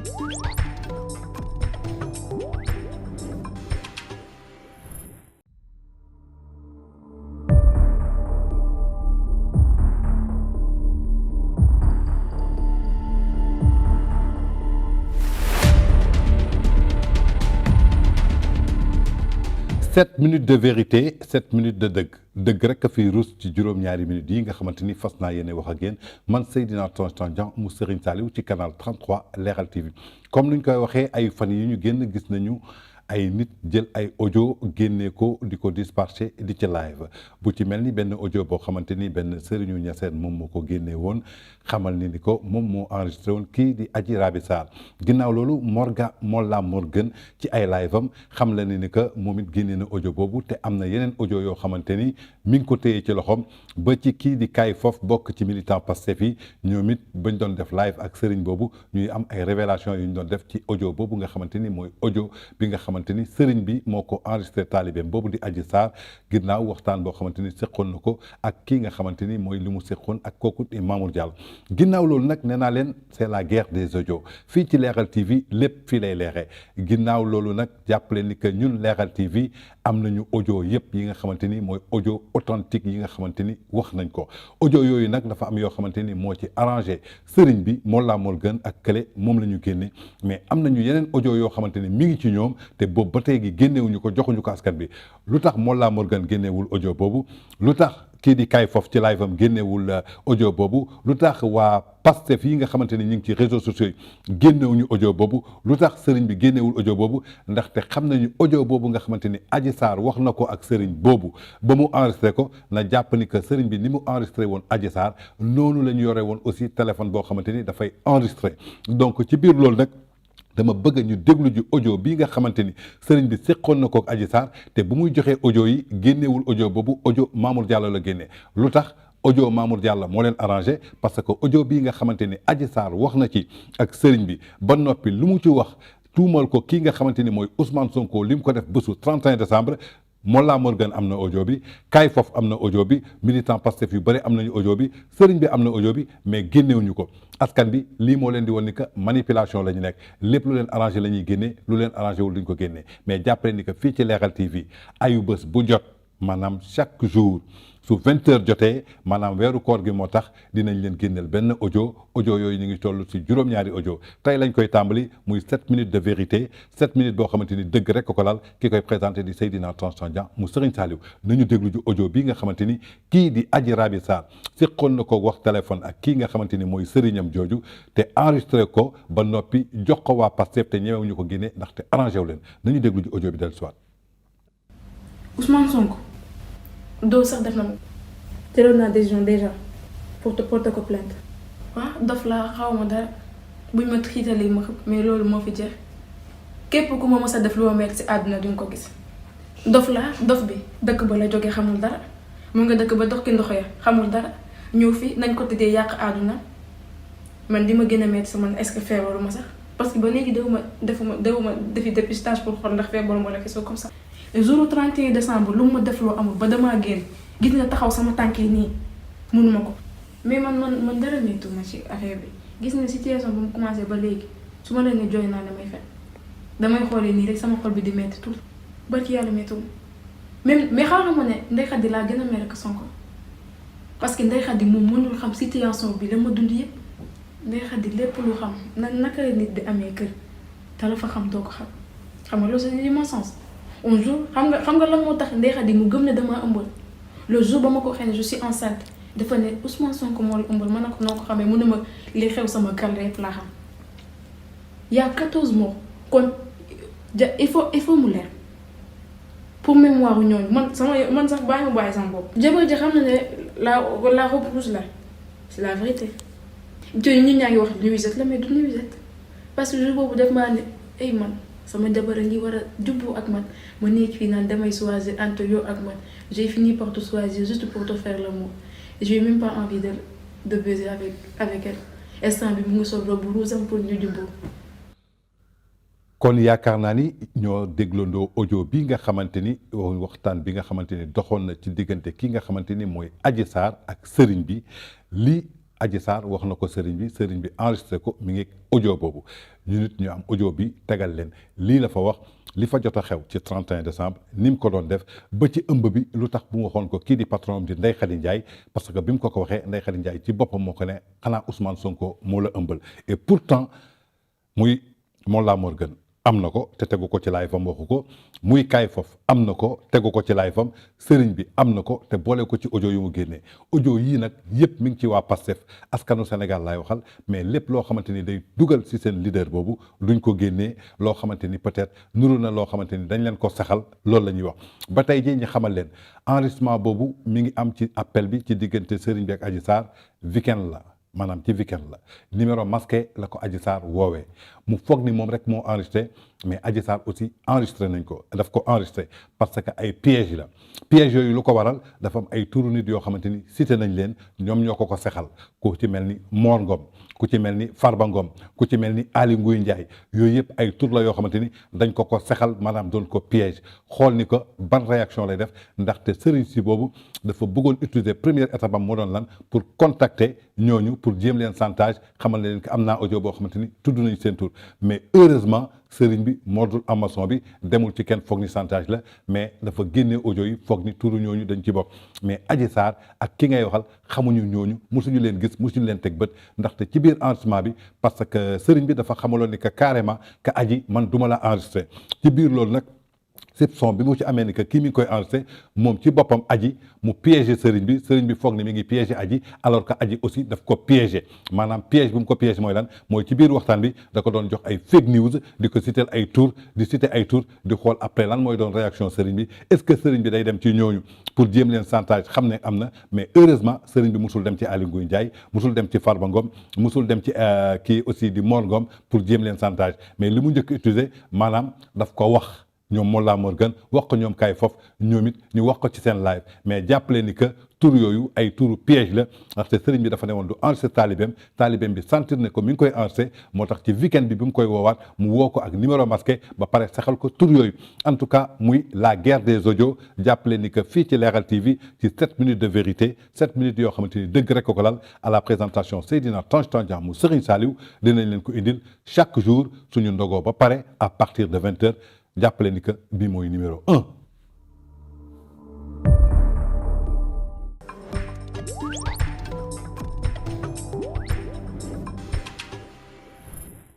Sept minutes de vérité 7 minutes de dëgg rek a fi rus ci juróom-ñaari minutes yi nga xamante ni fas naa yéene wax ak yéen man Seydina Tange Tandian mu Serigne Saliou ci canal 33 Leral TV comme ni ñu koy waxee ay fan yi ñu génn gis nañu ay nit jël ay audio génnee ko di ko dispatché di ci live bu ci mel ni benn audio boo xamante ni benn Serigne Niassène moom moo ko génnee woon xamal ni ko moom moo enregistré woon kii di Adji Raby Sarr ginnaaw loolu Mollah Morgun ci ay live am xam la ni que moom it génnee na audio boobu te am na yeneen audio yoo xamante ni mi ngi ko téye ci loxoom ba ci kii di Kay Fof bokk ci militant Pastef yi ñoom it bañ doon def live ak Serigne boobu ñuy am ay révélation yu ñu doon def ci audio boobu nga xamante ni mooy audio bi nga xamante ni Serigne bi moo ko enregistré taalibeem boobu di Adji Sarr ginnaaw waxtaan boo xamante ni seqoon na ko ak kii nga xamante ni mooy li mu seqoon ak kooku di Mamour Diallo ginnaaw loolu nag nee naa leen c'est la guerre des audios fii ci Leral TV lépp fii lay leeree ginnaaw loolu nag jàppale ni que ñun Leral TV am nañu audio yëpp yi nga xamante ni mooy audio authentique yi nga xamante ni wax nañ ko audio yooyu nag dafa am yoo xamante ni moo ci arrangé Serigne bi Mollah Morgun ak kële moom la ñu génne mais am nañu yeneen audio yoo xamante ni mi ngi ci ñoom te boobu ba tey gi génnewuñu ko joxuñu ko askan bi lu tax Mollah Morgun génnewul audio boobu lu tax kii di Kay Fof ci live am génnewul audio boobu lu tax waa Pastef yi nga xamante ni ñu ngi ci réseaux sociaux yi génnewuñu audio boobu lu tax Serigne bi génnewul audio boobu ndaxte xam nañu audio boobu nga xamante ni Adji Sarr wax na ko ak Serigne boobu ba mu enregistré ko na jàpp ni que Serigne bi ni mu enregistré woon Adji Sarr noonu la ñu yore woon aussi téléphone boo xamante ni dafay enregistré donc ci biir loolu nag dama bëgg ñu déglu ji audio bii nga xamante ni Serigne bi seqoon na ko ak Adji Sarr te bu muy joxee audio yi génnewul audio boobu audio Mamour Diallo la génnee lu tax audio Mamour Diallo moo leen arrangé parce que audio bii nga xamante ni Adji Sarr wax na ci ak Serigne bi ba noppi lu mu ci wax tuumal ko kii nga xamante ni mooy Ousmane Sonko li mu ko def bésu 31 décembre Mollah Morgun am na audio bi Kay Fof am na audio bi militant Pastef yu bëri am nañu audio bi Serigne bi am na audio bi mais génnewuñu ko askan bi lii moo leen di woon ni que manipulation la ñu nekk lépp lu leen arrangé la ñuy génnee lu leen arrangé wul duñ ko génnee mais jàppale ni que fii ci Leral TV ayu bés bu jot maanaam chaque jour su 20h jotee maanaam weeru koor gi moo tax dinañ leen génneel benn audio yooyu ñu ngi toll ci juróom-ñaari audio tey lañ koy tàmbali muy 7 minutes de vérité 7 minutes boo xamante ni dëgg rek ko lal ki koy présenté di Seydina Tange Tandian mu Serigne Saliou nañu déglu ju audio bii nga xamante ni kii di Adji Raby Sarr seqoon na ko wax téléphone ak kii nga xamante ni mooy sëriñam jooju te enregistré ko ba noppi jox ko waa Pastef te ñemewuñu ko génne ndaxte arrangé wu leen nañu déglu ju audio bi del soit Ousmane Sonko doo sax def na ma jëloon naa décision déjà pour te porter ko plainte waaw dof laa xaw ma dara buñ ma xiitalee ma xëpp mais loolu moo fi jeex képp ku ma mës a def lu ma metti ci àdduna duñ ko gis dof laa dof bi dëkk ba la jógee xamul dara mu nga dëkk ba dox ki ndox ya xamul dara ñëw fi nañ ko tëddee yàq àdduna man di ma gën a metti sa man est-ce que feebaruma sax parce que ba léegi dewuma defi dépistage pour xool ndax feebaruma wala quelque chose comme ça le jour 31 décembre lu ma def loo amul ba damaa génn gis nga taxaw sama tànk yi nii mënuma ko mais man dara mettuma ci affaire bi gis nga situation bu mu commencé ba léegi su ma leen ne jooy naa damay fen damay xoolee nii rek sama xol bi di metti tout barki yàlla mettiwul même mais xam nga ne Ndeye Khady laa gën a mere ko Sonko parce que Ndeye Khady moom mënul xam situation bi la ma dund yëpp Ndeye Khady lépp lu xam naka la nit di amee kër te la fa xam doo ko xam nga loolu c'est mon sens un jour xam nga lan moo tax Ndeye Khady mu gëm ne damaa ëmbal le jour ba ma ko waxee ne je suis enceinte dafa ne Ousmane Sonko moo la ëmbal ma ne ko noo ko xamee mu ne ma li xew sama kàll rek laa xam y a 14 mois kon il faut mu leer pour mémoire ñooñu man sax bàyyi ma bàyyi sama bopp. jabar ji xam na ne la robe rouge la c'est la vérité te ñun ñaa ngi wax nuisette la mais du nuisette parce que jour boobu def maa ne ay man. sama jabar a ngi war a jubbu ak man ma nekk fii naan damay choisir entre yow ak man j'ai fini par te choisir juste pour te faire l'amour j'ai même pas envie de baiser avec elle instant bi mu ngi sol robe rouge pour ñu jubbu kon yaakaar naa ni ñoo déglandoo audio bi nga xamante ni waxtaan bi nga xamante ni doxoon na ci diggante ki nga xamante ni mooy Adji Sarr ak Serigne bi li Adji Sarr wax na ko sëriñ bi enregistré ko mi ngi audio boobu ñu nit ñu am audio bi tegal leen lii la fa wax li fa jot a xew ci 31 décembre ni mu ko doon def ba ci ëmb bi lu tax bu mu waxoon ko kii di patron di Ndeye Khady Ndiaye parce que bi mu ko waxee Ndeye Khady Ndiaye ci boppam moo ko ne xanaa Ousmane Sonko moo la ëmbal et pourtant muy Mollah Morgun am na ko te tegu ko ci live am waxu ko muy kaay foofu am na ko tegu ko ci live am sëriñ bi am na ko te boole ko ci audio yu mu génnee audio yii nag yëpp mi ngi ci waa Pastef askanu Sénégal laay waxal mais lépp loo xamante ni day dugal ci seen leader boobu duñ ko génnee loo xamante ni peut-être nuru na loo xamante ni dañ leen ko saxal loolu la ñuy wax. ba tey jii ñu xamal leen enregistrement boobu mi ngi am ci appel bi ci diggante sëriñ bi ak Adji Sarr weekend la. maanaam ci weekend la numéro masqué la ko Adji Sarr woowee mu foog ni moom rek moo enregistré mais Adji Sarr aussi enregistré nañ ko daf ko enregistré parce que ay piège la piège yooyu lu ko waral dafa am ay turu nit yoo xamante ni cité nañ leen ñoom ñoo ko sexal ku ci mel ni Mor Ngom ku ci mel ni Farba Ngom ku ci mel ni Aly Ngouille Ndiaye yooyu yëpp ay tur la yoo xamante ni dañ ko sexal maanaam doon ko piège xool ni ko ban réaction lay def ndaxte sëriñ si boobu dafa bëggoon utiliser première étape am moo doon lan pour contacter ñooñu pour jéem leen chantage xamal leen que am naa audio boo xamante ni tudd nañ seen tur mais heureusement sëriñ bi mordul amason bi demul ci kenn foog ni chantage la mais dafa génne audio yi foog ni turu ñooñu dañ ci bokk mais Adji Sarr ak ki ngay waxal xamuñu ñooñu mosuñu leen gis mosuñu leen teg bët ndaxte ci biir enregistrement bi parce que sëriñ bi dafa xamaloon ni que carrément que Adji man duma la enregistré ci biir loolu nag soupçon bi mu ci amee ni que kii mi ngi koy enregistré moom ci boppam Adji mu piégé sëriñ bi foog ni mi ngi piégé Adji alors que Adji aussi daf ko piégé maanaam piège bu mu ko piégé mooy lan mooy ci biir waxtaan bi da ko doon jox ay fake news di ko citer ay tour di citer ay tour di xool après lan mooy doon réaction sëriñ bi est-ce que sëriñ bi day dem ci ñooñu pour jéem leen chantage xam ne am na mais heureusement sëriñ bi musul dem ci Aly Ngouille Ndiaye musul dem ci Farba Ngom musul dem ci kii aussi di Mor Ngom pour jéem leen chantage mais li mu njëkk utiliser maanaam daf ko wax ñoom Mollah Morgun wax ko ñoom kay foofu ñoom it ñu wax ko ci seen live mais jàppale ni que tur yooyu ay turu piège la ndaxte sëriñ bi dafa ne woon du enregistré taalibeem bi sentir ne ko mi ngi koy enregistré moo tax ci weekend bi mu koy woowaat mu woo ko ak numéro masqué ba pare saxal ko tur yooyu en tout cas muy la guerre des audios jàppale ni que fii ci Leral TV ci 7 minutes de vérité 7 minutes yoo xamante ni dëgg rek ko lal à la présentation Seydina Tange Tandian mu Serigne Saliou dinañ leen ko indil chaque jour suñu ndogoo ba pare à partir de 20h jàppale ni que bii mooy numéro 1.